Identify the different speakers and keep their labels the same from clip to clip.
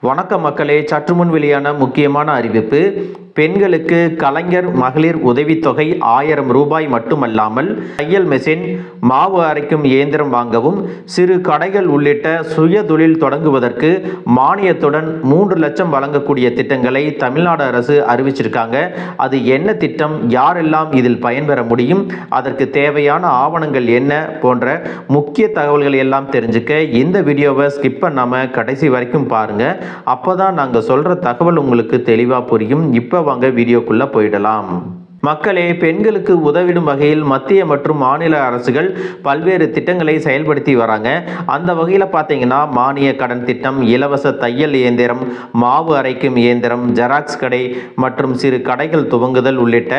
Speaker 1: வணக்கம் மக்களே, சற்று முன் வெளியான முக்கியமான அறிவிப்பு. பெண்களுக்கு கலைஞர் மகளிர் உதவித்தொகை 1000 ரூபாய் மட்டுமல்லாமல் தையல் மெஷின், மாவு அரைக்கும் இயந்திரம் வாங்கவும், சிறு கடைகள் உள்ளிட்ட சுய தொழில் தொடங்குவதற்கு மானியத்துடன் 3 லட்சம் வழங்கக்கூடிய திட்டங்களை தமிழ்நாடு அரசு அறிவிச்சிருக்காங்க. அது என்ன திட்டம், யாரெல்லாம் இதில் பயன்பெற முடியும், அதற்கு தேவையான ஆவணங்கள் என்ன போன்ற முக்கிய தகவல்கள் எல்லாம் தெரிஞ்சுக்க இந்த வீடியோவை ஸ்கிப் பண்ணாம கடைசி வரைக்கும் பாருங்க. அப்பதான் நாங்க சொல்ற தகவல் உங்களுக்கு தெளிவா புரியும். இப்போ வாங்க வீடியோக்குள்ள போயிடலாம். மக்களே, பெண்களுக்கு உதவிடும் வகையில் மத்திய மற்றும் மாநில அரசுகள் பல்வேறு திட்டங்களை செயல்படுத்தி வராங்க. அந்த வகையில் பார்த்தீங்கன்னா, மானிய கடன் திட்டம், இலவச தையல் இயந்திரம், மாவு அரைக்கும் இயந்திரம், ஜெராக்ஸ் கடை மற்றும் சிறு கடைகள் துவங்குதல் உள்ளிட்ட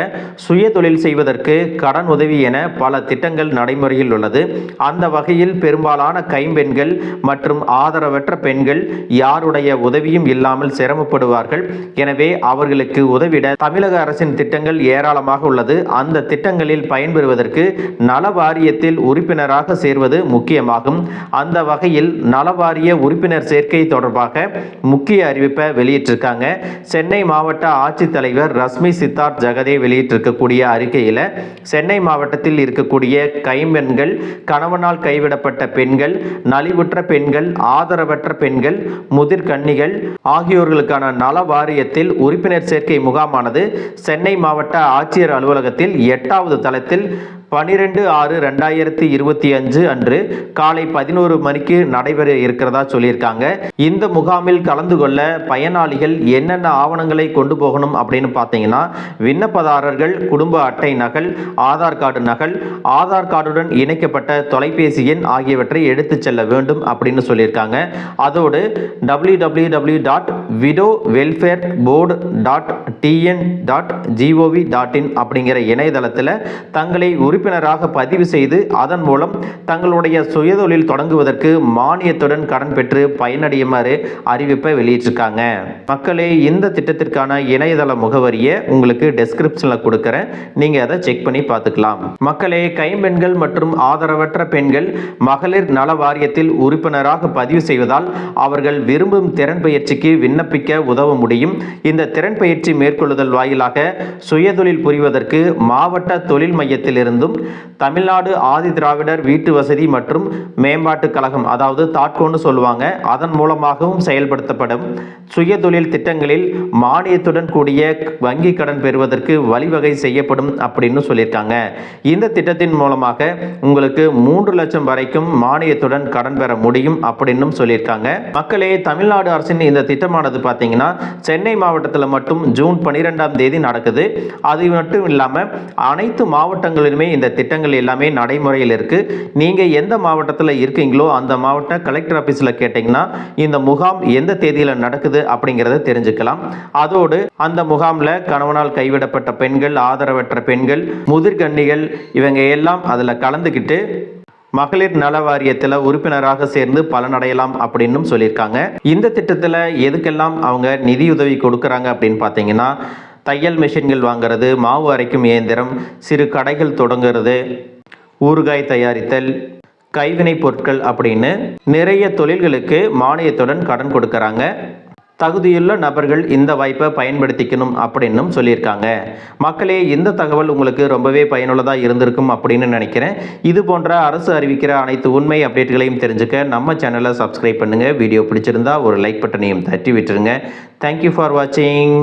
Speaker 1: சுய தொழில் செய்வதற்கு கடன் உதவி என பல திட்டங்கள் நடைமுறையில் உள்ளது. அந்த வகையில் பெரும்பாலான கைம்பெண்கள் மற்றும் ஆதரவற்ற பெண்கள் யாருடைய உதவியும் இல்லாமல் சிரமப்படுவார்கள். எனவே அவர்களுக்கு உதவிட தமிழக அரசின் திட்டங்கள் ஏராளமாக உள்ளது. அந்த திட்டங்களில் பயன்பெறுவதற்கு நல வாரியத்தில் உறுப்பினராக சேர்வது முக்கியமாகும். அந்த வகையில் நல வாரிய உறுப்பினர் சேர்க்கை தொடர்பாக முக்கிய அறிவிப்பை வெளியிட்டிருக்காங்க. சென்னை மாவட்ட ஆட்சித்தலைவர் ரஷ்மி சித்தார்த் ஜெகதே வெளியிட்டிருக்கக்கூடிய அறிக்கையில், சென்னை மாவட்டத்தில் இருக்கக்கூடிய கைம்பெண்கள், கணவனால் கைவிடப்பட்ட பெண்கள், நலிவுற்ற பெண்கள், ஆதரவற்ற பெண்கள், முதிர்கன்னிகள் ஆகியோர்களுக்கான நல வாரியத்தில் உறுப்பினர் சேர்க்கை முகாமானது சென்னை மாவட்ட ஆட்சியர் அலுவலகத்தில் 8வது தளத்தில் 12/6/2025 அன்று காலை 11 மணிக்கு நடைபெற இருக்கிறதா சொல்லியிருக்காங்க. இந்த முகாமில் கலந்து கொள்ள பயனாளிகள் என்னென்ன ஆவணங்களை கொண்டு போகணும் அப்படின்னு பார்த்தீங்கன்னா, விண்ணப்பதாரர்கள் குடும்ப அட்டை நகல், ஆதார் கார்டு நகல், ஆதார் கார்டுடன் இணைக்கப்பட்ட தொலைபேசி எண் ஆகியவற்றை எடுத்துச் செல்ல வேண்டும் அப்படின்னு சொல்லியிருக்காங்க. அதோடு www.widowwelfareboard.tn.gov.in அப்படிங்கிற இணையதளத்தில் தங்களை உறுப்பினராக பதிவு செய்து அதன் மூலம் தங்களுடைய சுயதொழில் தொடங்குவதற்கு மானியத்துடன் கடன் பெற்று பயனடையுமாறு அறிவிப்பை வெளியிட்டிருக்காங்க. மக்களே, இந்த திட்டத்திற்கான இணையதள முகவரியை உங்களுக்கு டெஸ்கிரிப்ஷன்ல கொடுக்கிறேன், நீங்க அதை செக் பண்ணி பார்த்துக்கலாம். மக்களே, கைம்பெண்கள் மற்றும் ஆதரவற்ற பெண்கள் மகளிர் நல வாரியத்தில் உறுப்பினராக பதிவு செய்வதால் அவர்கள் விரும்பும் திறன் பயிற்சிக்கு விண்ணப்பிக்க உதவ முடியும். இந்த திறன் பயிற்சி மேற்கொள்ளுதல் வாயிலாக சுயதொழில் புரிவதற்கு மாவட்ட தொழில் மையத்தில் இருந்தும் தமிழ்நாடு ஆதி திராவிடர் வீட்டு வசதி மற்றும் மேம்பாட்டு கழகம், அதாவது தாட்கோன்னு சொல்லுவாங்க, அதன் மூலமாகவும் செயல்படுத்தப்படும் சுயதொழில் திட்டங்களில் மானியத்துடன் கூடிய வங்கி கடன் பெறுவதற்கு வழிவகை செய்யப்படும் அப்படின்னு சொல்லியிருக்காங்க. இந்த திட்டத்தின் மூலமாக உங்களுக்கு 3 லட்சம் வரைக்கும் மானியத்துடன் கடன் பெற முடியும் அப்படின்னு சொல்லியிருக்காங்க. மக்களே, தமிழ்நாடு அரசின் இந்த திட்டமானது பார்த்தீங்கன்னா சென்னை மாவட்டத்தில் மட்டும் ஜூன் 12ஆம் தேதி நடக்குது. அது மட்டும் இல்லாமல் அனைத்து மாவட்டங்களிலுமே இந்த திட்டங்கள் எல்லாமே நடைமுறையில் இருக்கு. நீங்க எந்த மாவட்டத்தில் இருக்கீங்களோ அந்த மாவட்ட கலெக்டர் ஆபீஸில் கேட்டீங்கன்னா இந்த முகாம் எந்த தேதியில் நடக்குது அப்படிங்கிறத தெரிஞ்சுக்கலாம். அதோடு அந்த முகாமில் கணவனால் கைவிடப்பட்ட பெண்கள், ஆதரவற்ற பெண்கள், முதிர்கன்னிகள் இவங்க எல்லாம் அதில் கலந்துக்கிட்டு மகளிர் நல வாரியத்தில் உறுப்பினராக சேர்ந்து பலனடையலாம் அப்படின்னு சொல்லியிருக்காங்க. இந்த திட்டத்தில் எதுக்கெல்லாம் அவங்க நிதியுதவி கொடுக்குறாங்க அப்படின்னு பார்த்தீங்கன்னா, தையல் மெஷின்கள் வாங்கிறது, மாவு அரைக்கும் இயந்திரம், சிறு கடைகள் தொடங்குறது, ஊறுகாய் தயாரித்தல், கைவினை பொருட்கள் அப்படின்னு நிறைய தொழில்களுக்கு மானியத்துடன் கடன் கொடுக்கறாங்க. தகுதியுள்ள நபர்கள் இந்த வாய்ப்பை பயன்படுத்திக்கணும் அப்படின்னும் சொல்லியிருக்காங்க. மக்களே, இந்த தகவல் உங்களுக்கு ரொம்பவே பயனுள்ளதாக இருந்திருக்கும் அப்படின்னு நினைக்கிறேன். இது போன்ற அரசு அறிவிக்கிற அனைத்து உண்மை அப்டேட்களையும் தெரிஞ்சுக்க நம்ம சேனலை சப்ஸ்கிரைப் பண்ணுங்க. வீடியோ பிடிச்சிருந்தா ஒரு லைக் பட்டனையும் தட்டி விட்டுருங்க. தேங்க்யூ ஃபார் வாட்சிங்.